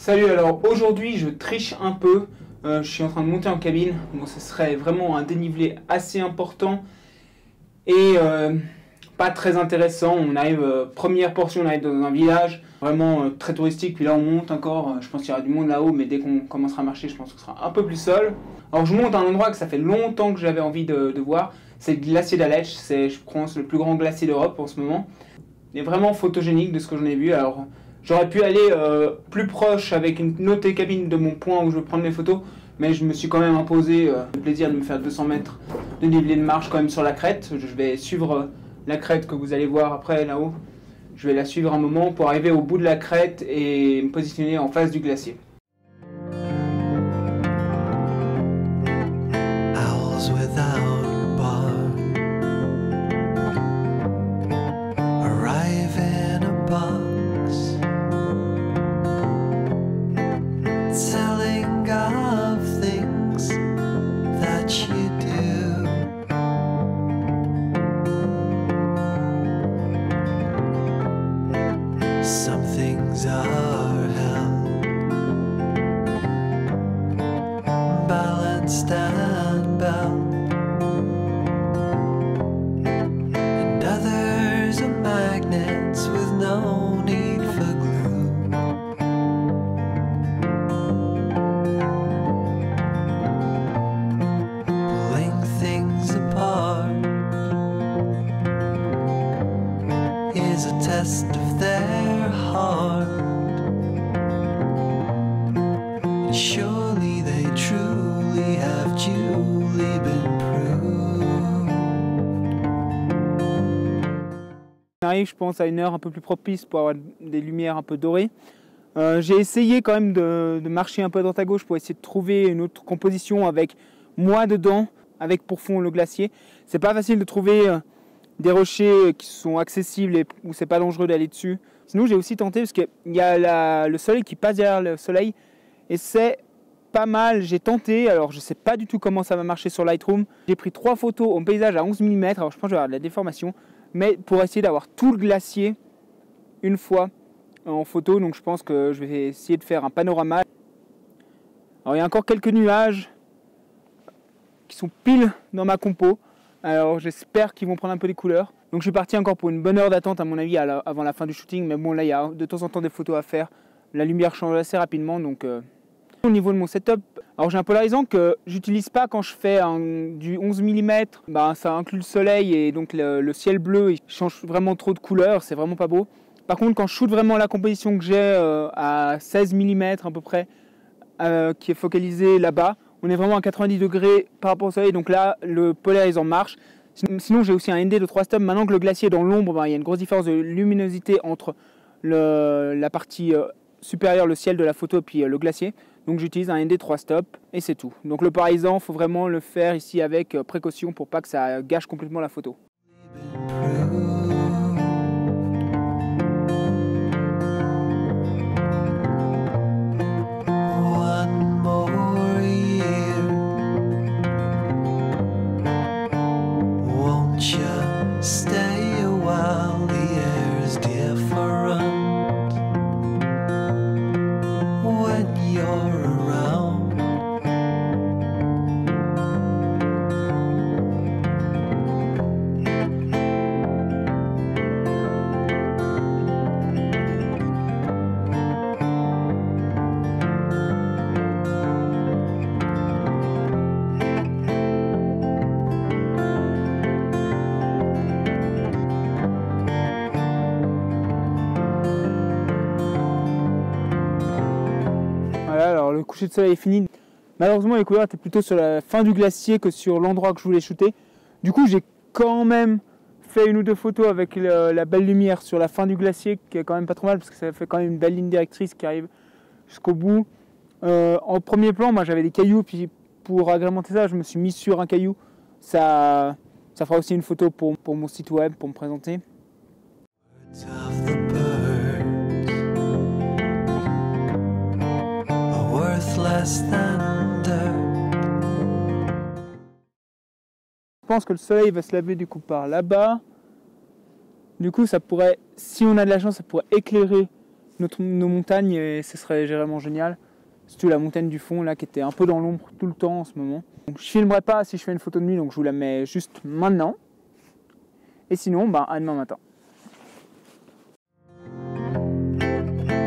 Salut, alors aujourd'hui je triche un peu, je suis en train de monter en cabine, bon ce serait vraiment un dénivelé assez important et pas très intéressant. On arrive, première portion, on arrive dans un village vraiment très touristique, puis là on monte encore, je pense qu'il y aura du monde là-haut, mais dès qu'on commencera à marcher je pense que ce sera un peu plus seul. Alors je monte à un endroit que ça fait longtemps que j'avais envie de voir, c'est le glacier d'Aletsch, c'est je pense le plus grand glacier d'Europe en ce moment. Il est vraiment photogénique de ce que j'en ai vu. Alors j'aurais pu aller plus proche avec une autre cabine de mon point où je veux prendre mes photos, mais je me suis quand même imposé le plaisir de me faire 200 mètres de dénivelé de marche quand même sur la crête. Je vais suivre la crête que vous allez voir après là-haut. Je vais la suivre un moment pour arriver au bout de la crête et me positionner en face du glacier. Some things are held balanced and bound, and others are magnets with no need for glue. Pulling things apart is a test of their heart, and surely they truly have duly been proved. On arrive, je pense, à une heure un peu plus propice pour avoir des lumières un peu dorées. J'ai essayé quand même de marcher un peu à droite à gauche pour essayer de trouver une autre composition avec moi dedans, avec pour fond le glacier. C'est pas facile de trouver des rochers qui sont accessibles et où c'est pas dangereux d'aller dessus. Sinon j'ai aussi tenté parce qu'il y a le soleil qui passe derrière le soleil et c'est pas mal. J'ai tenté, alors je sais pas du tout comment ça va marcher sur Lightroom. J'ai pris 3 photos en paysage à 11 mm, alors je pense que je vais avoir de la déformation, mais pour essayer d'avoir tout le glacier une fois en photo, donc je pense que je vais essayer de faire un panorama. Alors il y a encore quelques nuages qui sont pile dans ma compo. Alors j'espère qu'ils vont prendre un peu les couleurs. Donc je suis parti encore pour une bonne heure d'attente à mon avis avant la fin du shooting. Mais bon là il y a de temps en temps des photos à faire. La lumière change assez rapidement. Donc au niveau de mon setup, alors j'ai un polarisant que j'utilise pas quand je fais du 11 mm. Bah, ça inclut le soleil et donc le ciel bleu. Il change vraiment trop de couleurs. C'est vraiment pas beau. Par contre quand je shoot vraiment la composition que j'ai à 16 mm à peu près, qui est focalisée là-bas, on est vraiment à 90 degrés par rapport au soleil, donc là le polarisant marche. Sinon j'ai aussi un ND de 3 stops. Maintenant que le glacier est dans l'ombre, ben, il y a une grosse différence de luminosité entre la partie supérieure, le ciel de la photo, et puis le glacier. Donc j'utilise un ND 3 stops et c'est tout. Donc le polarisant, il faut vraiment le faire ici avec précaution pour pas que ça gâche complètement la photo. Stay a while, the air's different when you're around. Voilà, alors le coucher de soleil est fini. Malheureusement les couleurs étaient plutôt sur la fin du glacier que sur l'endroit que je voulais shooter. Du coup j'ai quand même fait une ou deux photos avec la belle lumière sur la fin du glacier, qui est quand même pas trop mal parce que ça fait quand même une belle ligne directrice qui arrive jusqu'au bout. En premier plan, moi j'avais des cailloux, puis pour agrémenter ça, je me suis mis sur un caillou. Ça fera aussi une photo pour mon site web, pour me présenter. Je pense que le soleil va se lever du coup par là-bas. Du coup, ça pourrait, si on a de la chance, ça pourrait éclairer nos montagnes et ce serait vraiment génial. Surtout la montagne du fond là qui était un peu dans l'ombre tout le temps en ce moment. Donc, je filmerai pas si je fais une photo de nuit, donc je vous la mets juste maintenant. Et sinon, à demain matin.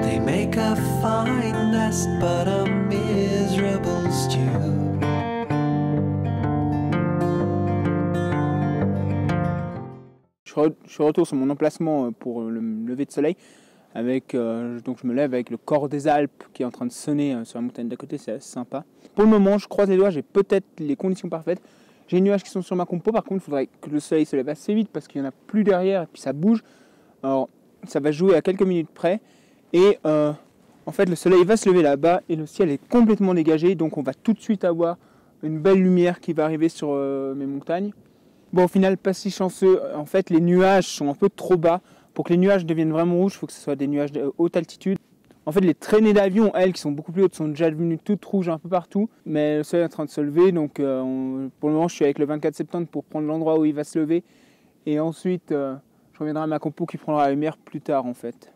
They make a fine nest, but a miserable stew. Je suis retour sur mon emplacement pour le lever de soleil. Donc je me lève avec le corps des Alpes qui est en train de sonner sur la montagne d'à côté, c'est assez sympa. Pour le moment, je croise les doigts, j'ai peut-être les conditions parfaites. J'ai les nuages qui sont sur ma compo, par contre il faudrait que le soleil se lève assez vite parce qu'il n'y en a plus derrière et puis ça bouge. Alors ça va jouer à quelques minutes près et en fait le soleil va se lever là-bas et le ciel est complètement dégagé, donc on va tout de suite avoir une belle lumière qui va arriver sur mes montagnes. Bon, au final, pas si chanceux, en fait les nuages sont un peu trop bas. Pour que les nuages deviennent vraiment rouges, il faut que ce soit des nuages de haute altitude. En fait, les traînées d'avions, elles, qui sont beaucoup plus hautes, sont déjà devenues toutes rouges un peu partout. Mais le soleil est en train de se lever, donc pour le moment, je suis avec le 24 septembre pour prendre l'endroit où il va se lever. Et ensuite, je reviendrai à ma compo qui prendra la lumière plus tard, en fait.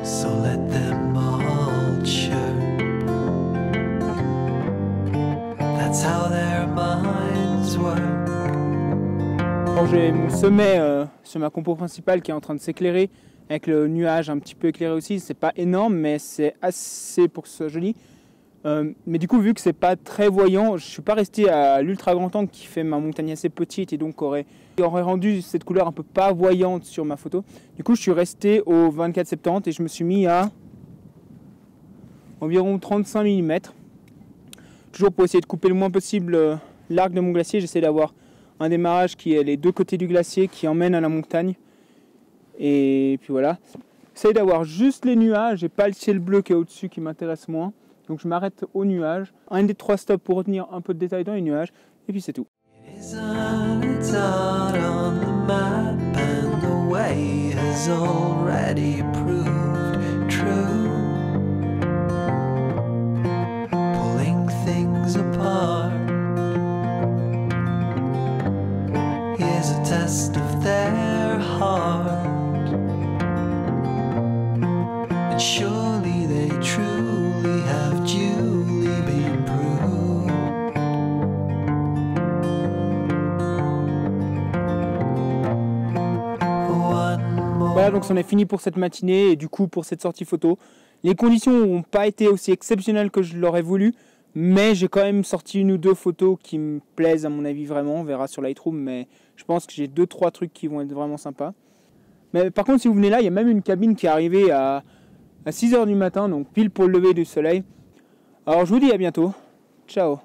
So let them all chirp. That's how their minds work. Alors, j'ai mon sommet sur ma compo principale qui est en train de s'éclairer, avec le nuage un petit peu éclairé aussi. C'est pas énorme, mais c'est assez pour que ce soit joli. Mais du coup, vu que c'est pas très voyant, je suis pas resté à l'ultra grand angle qui fait ma montagne assez petite et donc aurait rendu cette couleur un peu pas voyante sur ma photo. Du coup, je suis resté au 24-70 et je me suis mis à environ 35 mm. Toujours pour essayer de couper le moins possible l'arc de mon glacier. J'essaie d'avoir un démarrage qui est les deux côtés du glacier qui emmène à la montagne. Et puis voilà. J'essaie d'avoir juste les nuages et pas le ciel bleu qui est au-dessus qui m'intéresse moins. Donc je m'arrête aux nuages. Un des 3 stops pour retenir un peu de détail dans les nuages. Et puis c'est tout. Isn't it out on the map and the way has already proved true? Pulling things apart is a test of their heart, and surely they truly have duly been proved. Voilà, donc c'en est fini pour cette matinée et du coup pour cette sortie photo. Les conditions n'ont pas été aussi exceptionnelles que je l'aurais voulu, mais j'ai quand même sorti une ou deux photos qui me plaisent à mon avis vraiment. On verra sur Lightroom, mais je pense que j'ai 2-3 trucs qui vont être vraiment sympas. Mais par contre, si vous venez là, il y a même une cabine qui est arrivée à 6h du matin, donc pile pour le lever du soleil. Alors je vous dis à bientôt. Ciao.